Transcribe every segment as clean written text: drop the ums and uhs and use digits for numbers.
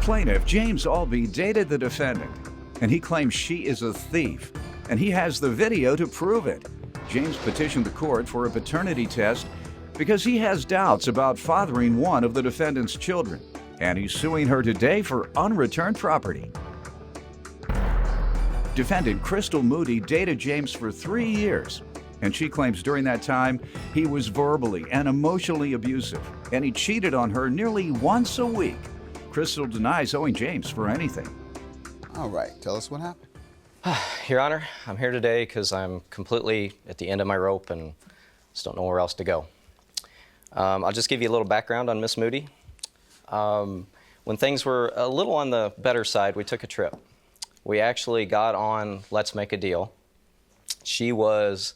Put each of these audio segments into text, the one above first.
Plaintiff James Albee dated the defendant, and he claims she is a thief, and he has the video to prove it. James petitioned the court for a paternity test because he has doubts about fathering one of the defendant's children, and he's suing her today for unreturned property. Defendant Crystal Moody dated James for 3 years, and she claims during that time he was verbally and emotionally abusive, and he cheated on her nearly once a week. Crystal denies owing James for anything. All right, tell us what happened. Your Honor, I'm here today because I'm completely at the end of my rope and just don't know where else to go. I'll just give you a little background on Miss Moody. When things were a little on the better side, we took a trip. We actually got on Let's Make a Deal. She was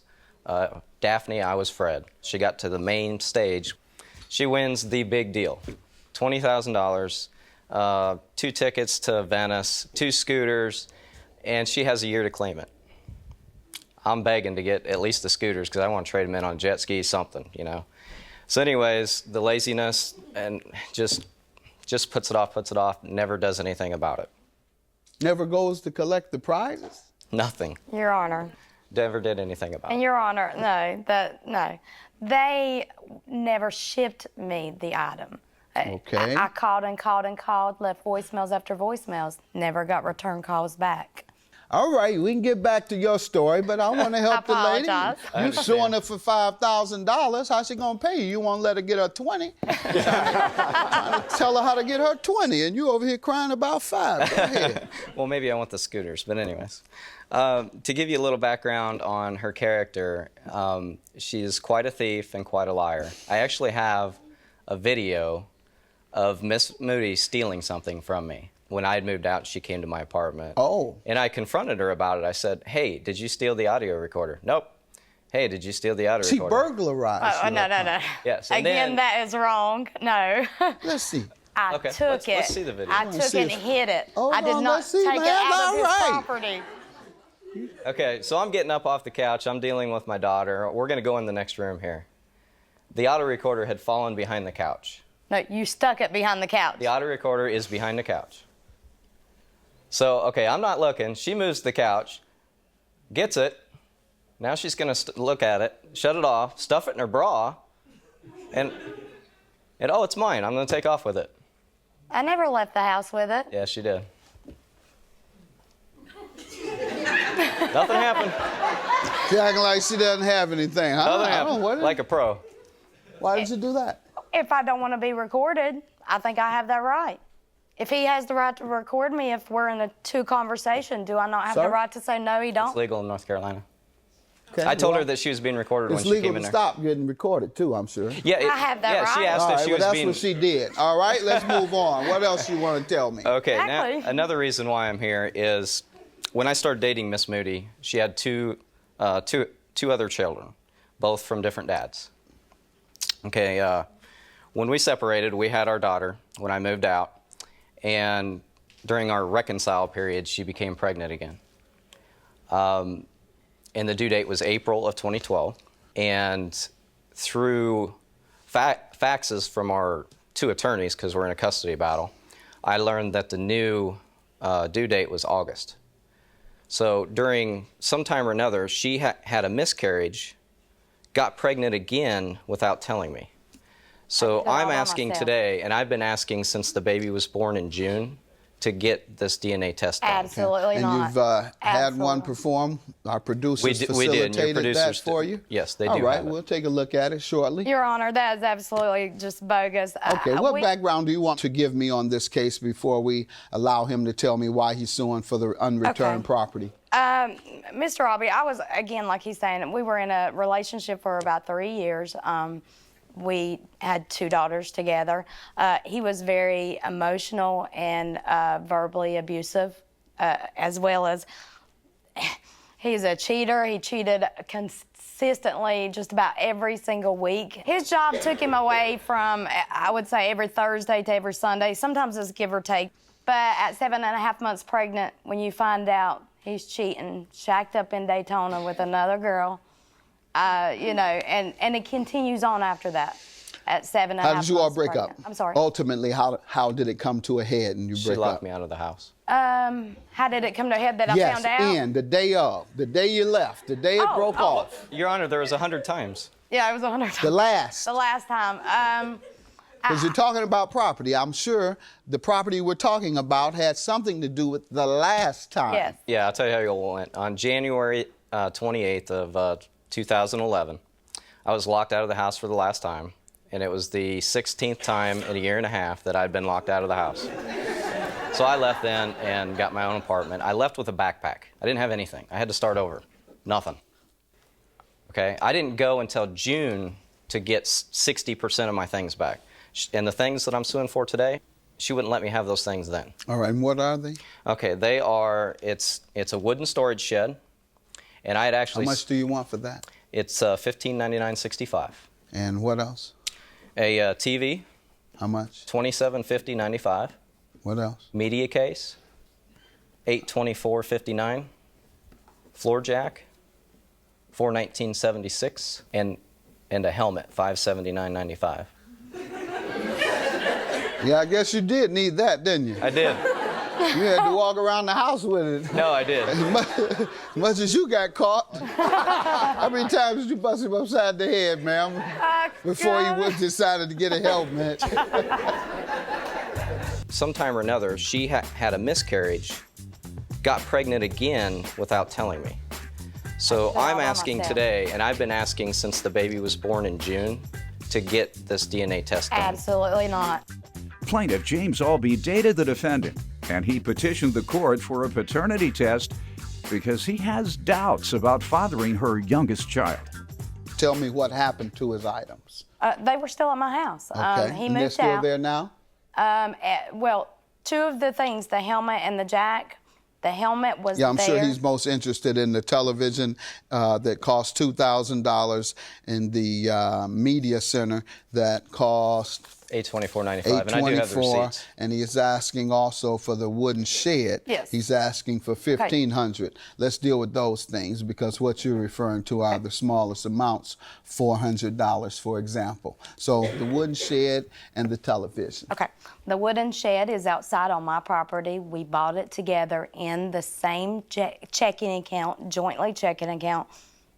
Daphne, I was Fred. She got to the main stage. She wins the big deal, $20,000. 2 tickets to Venice, 2 scooters, and she has a year to claim it. I'm begging to get at least the scooters because I want to trade them in on jet ski, something, you know. So anyways, the laziness and just puts it off, never does anything about it. Never goes to collect the prizes? Nothing. Your Honor. Never did anything about it. And Your Honor, no. They never shipped me the item. Okay. I called and called, left voicemails after voicemails, never got return calls back. All right, we can get back to your story, but I want to help the lady. I You suing her for $5,000. How's she gonna pay you? You won't let her get her 20? trying to tell her how to get her 20, and you over here crying about 5. Go ahead. Well, maybe I want the scooters, but anyways. To give you a little background on her character, she's quite a thief and quite a liar. I actually have a video of Miss Moody stealing something from me. When I had moved out, she came to my apartment. Oh. And I confronted her about it. I said, hey, did you steal the audio recorder? Nope. Hey, did you steal the audio She recorder? burglarized you. No. Yes. Again, that is wrong. No. Let's see. I Okay, took it. let's see the video. I took it and hid it. Hold I did on, not let's see, take it man. out of his All right. property. Okay, so I'm getting up off the couch. I'm dealing with my daughter. We're going to go in the next room here. The audio recorder had fallen behind the couch. No, you stuck it behind the couch. The audio recorder is behind the couch. So, okay, I'm not looking. She moves the couch, gets it. Now she's going to look at it, shut it off, stuff it in her bra, and oh, it's mine. I'm going to take off with it. I never left the house with it. Yeah, she did. Nothing happened. She acting like she doesn't have anything, huh? Nothing happened. Like a pro. Why did you do that? If I don't want to be recorded, I think I have that right. If he has the right to record me, if we're in a 2 conversation, do I not have the right to say no, he don't? It's legal in North Carolina. Okay, I told her that she was being recorded when it's she legal came in to there. stop getting recorded, too, I'm sure. Yeah, I have that right. She asked All if right, she well, was that's being... what she did. All right, let's move on. What else you want to tell me? Okay, Exactly. now another reason why I'm here is when I started dating Miss Moody, she had two other children, both from different dads. Okay, when we separated, we had our daughter when I moved out, and during our reconcile period, she became pregnant again. And the due date was April of 2012, and through faxes from our 2 attorneys, because we're in a custody battle, I learned that the new due date was August. So during some time or another, she had a miscarriage, got pregnant again without telling me. So I'm asking today, and I've been asking since the baby was born in June, to get this DNA test done. Absolutely And not. you've had one performed? Our producers We did, and your facilitated that producers for did. you? Yes, they All do right, have it. we'll take a look at it shortly. Your Honor, that is absolutely just bogus. Okay, what background do you want to give me on this case before we allow him to tell me why he's suing for the unreturned property? Mr. Albee, I was, again, like he's saying, we were in a relationship for about 3 years. We had 2 daughters together. He was very emotional and verbally abusive, as well as he's a cheater. He cheated consistently just about every single week. His job took him away from, I would say, every Thursday to every Sunday. Sometimes it's give or take. But at 7.5 months pregnant, when you find out he's cheating, shacked up in Daytona with another girl, you know, and it continues on after that. at 7.5 How did you all months break pregnant. up? I'm sorry. Ultimately, how did it come to a head and you She break locked up? me out of the house. How did it come to a head that I Yes, found out? the day of, the day you left, the day it broke off, Your Honor, there was 100 times. Yeah, it was 100 times. the last. The last time. Because you're talking about property. I'm sure the property we're talking about had something to do with the last time. Yes. Yeah, I'll tell you how it went. On January 28th of 2011, I was locked out of the house for the last time, and it was the 16th time in a year and a half that I'd been locked out of the house. So I left then and got my own apartment. I left with a backpack. I didn't have anything. I had to start over. Nothing. Okay? I didn't go until June to get 60% of my things back. And the things that I'm suing for today, she wouldn't let me have those things then. All right, and what are they? Okay, they are, it's a wooden storage shed, and I had actually... How much do you want for that? It's $15.99.65. And what else? A TV, How much? $27.50.95. What else? Media case, $824.59. Floor jack, $419.76, and a helmet, $579.95. Yeah, I guess you did need that, didn't you? I did. You had to walk around the house with it. No, I did. As much as you got caught. How many times did you bust him upside the head, ma'am, before you decided to get a helmet? Sometime or another, she had a miscarriage, got pregnant again without telling me. So I'm asking today, and I've been asking since the baby was born in June, to get this DNA test done. Absolutely not. Plaintiff James Albee dated the defendant, and he petitioned the court for a paternity test because he has doubts about fathering her youngest child. Tell me what happened to his items. They were still at my house. Okay, He and moved they're still out. there now? Well, two of the things, the helmet and the jack. The helmet was Yeah, I'm there. sure he's most interested in the television that cost $2,000 in the media center that cost $824.95, and I do have the receipts. and he is asking also for the wooden shed. Yes. He's asking for $1,500. Let's deal with those things because what you're referring to are the smallest amounts, $400, for example. So the wooden shed and the television. Okay. The wooden shed is outside on my property. We bought it together in the same checking account, jointly checking account.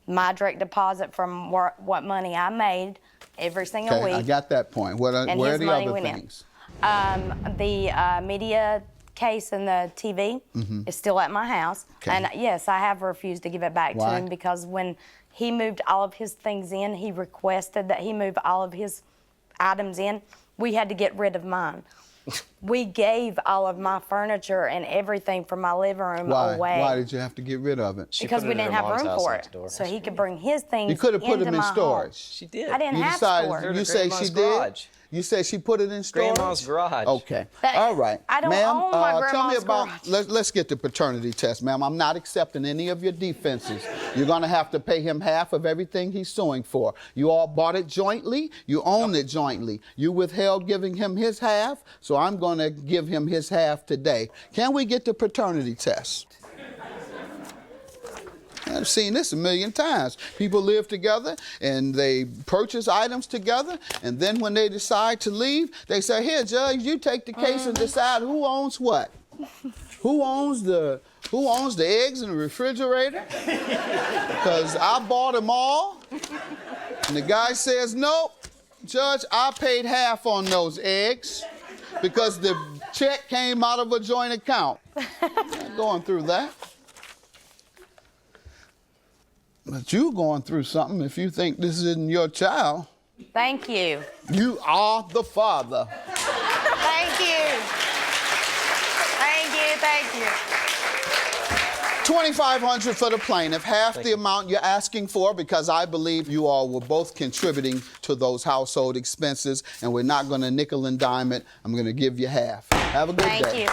My direct deposit from what money I made every single week. I got that point. Where are his the money other went in. things? The media case and the TV is still at my house. Okay. And yes, I have refused to give it back to Why? him because when he moved all of his things in, he requested that he move all of his items in. We had to get rid of mine. We gave all of my furniture and everything from my living room away. Why did you have to get rid of it? Because we didn't have room for it. So he could bring his things You could have put into them in my home. storage. She did. I didn't You have decided, storage. you say she Grandma's did? garage. You said she put it in storage? Grandma's garage. Okay. That- All right. I don't ma'am, own my tell me grandma's about, garage. let's get the paternity test, ma'am. I'm not accepting any of your defenses. You're going to have to pay him half of everything he's suing for. You all bought it jointly. You own it jointly. You withheld giving him his half, so I'm going to give him his half today. Can we get the paternity test? I've seen this a million times. People live together and they purchase items together, and then when they decide to leave, they say, "Here, Judge, you take the case and decide who owns what. Who owns the eggs in the refrigerator? Because I bought them all." And the guy says, "Nope, Judge, I paid half on those eggs because the check came out of a joint account." Not going through that. But you going through something if you think this isn't your child. Thank you. You are the father. Thank you. Thank you. Thank you. $2,500 for the plaintiff, half the amount you're asking for, because I believe you all were both contributing to those household expenses, and we're not going to nickel and dime it. I'm going to give you half. Have a good day. Thank you.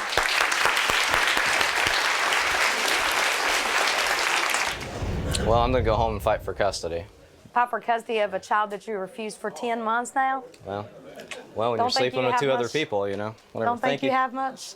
Well, I'm going to go home and fight for custody. Fight for custody of a child that you refused for 10 months now? Well, when Don't you're think sleeping you with have two other much- people, you know. Whatever. Don't think Thank you have much?